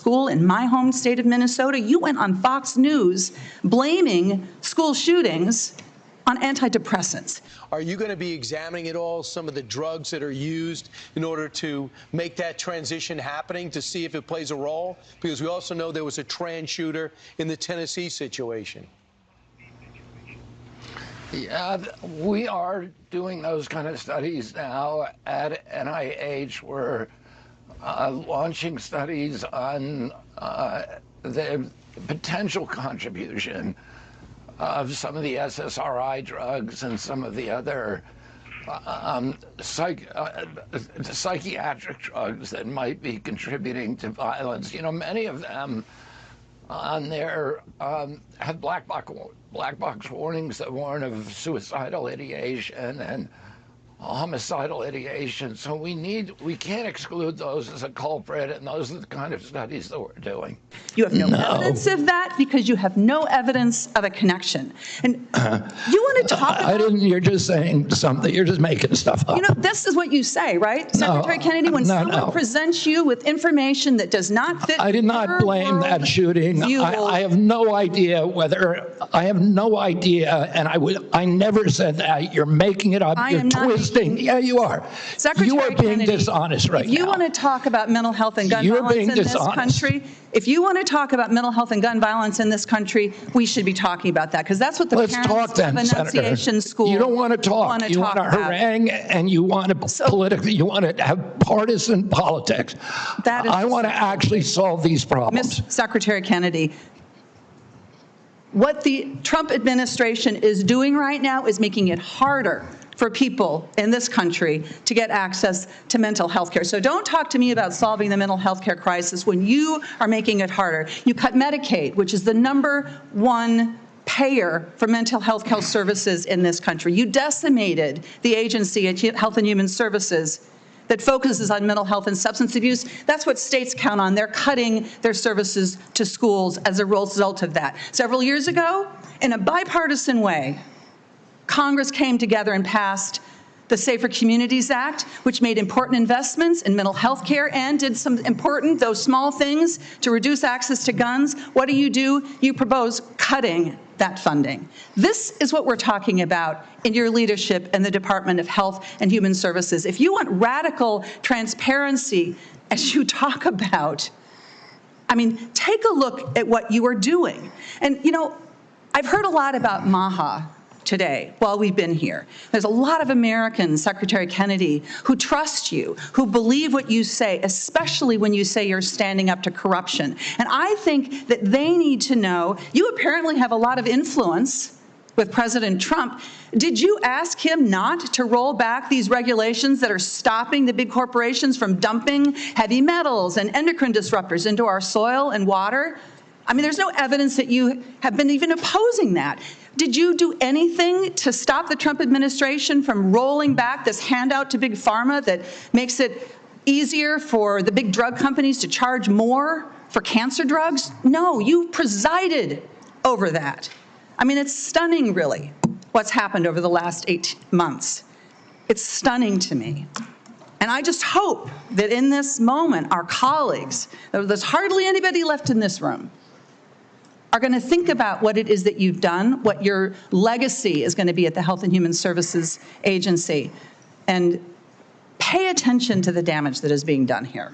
school in my home state of Minnesota. You went on Fox News blaming school shootings on antidepressants. Are you going to be examining at all some of the drugs that are used in order to make that transition happening, to see if it plays a role? Because we also know there was a trans shooter in the Tennessee situation. Yeah, we are doing those kind of studies now at NIH. We're launching studies on the potential contribution of some of the SSRI drugs and some of the other psychiatric drugs that might be contributing to violence. You know, many of them on there have black box warnings that warn of suicidal ideation and homicidal ideation. So we can't exclude those as a culprit, and those are the kind of studies that we're doing. You have no evidence of that because you have no evidence of a connection. And you want to talk about... You're just saying something. You're just making stuff up. You know, this is what you say, right? Secretary Kennedy, when someone presents you with information that does not fit... I did not blame that shooting. I have no idea whether... I have no idea, and I never said that. You're making it up. You're twisting. Yeah, you are. Secretary you are being Kennedy, dishonest right now. If you want to talk about mental health and gun violence in this country, if you want to talk about mental health and gun violence in this country, we should be talking about that, because that's what the parents of Annunciation School You don't want to talk. You want to harangue, and you want to politically. You want to have partisan politics. That is I want to actually solve these problems. Ms. Secretary Kennedy, what the Trump administration is doing right now is making it harder for people in this country to get access to mental health care. So don't talk to me about solving the mental health care crisis when you are making it harder. You cut Medicaid, which is the #1 payer for mental health care services in this country. You decimated the agency at Health and Human Services that focuses on mental health and substance abuse. That's what states count on. They're cutting their services to schools as a result of that. Several years ago, in a bipartisan way, Congress came together and passed the Safer Communities Act, which made important investments in mental health care and did some important, though small things, to reduce access to guns. What do? You propose cutting that funding. This is what we're talking about in your leadership in the Department of Health and Human Services. If you want radical transparency, as you talk about, I mean, take a look at what you are doing. And, you know, I've heard a lot about MAHA today while we've been here. There's a lot of Americans, Secretary Kennedy, who trust you, who believe what you say, especially when you say you're standing up to corruption. And I think that they need to know, you apparently have a lot of influence with President Trump. Did you ask him not to roll back these regulations that are stopping the big corporations from dumping heavy metals and endocrine disruptors into our soil and water? I mean, there's no evidence that you have been even opposing that. Did you do anything to stop the Trump administration from rolling back this handout to Big Pharma that makes it easier for the big drug companies to charge more for cancer drugs? No, you presided over that. I mean, it's stunning, really, what's happened over the last 8 months. It's stunning to me. And I just hope that in this moment, our colleagues, there's hardly anybody left in this room, are going to think about what it is that you've done, what your legacy is going to be at the Health and Human Services Agency, and pay attention to the damage that is being done here.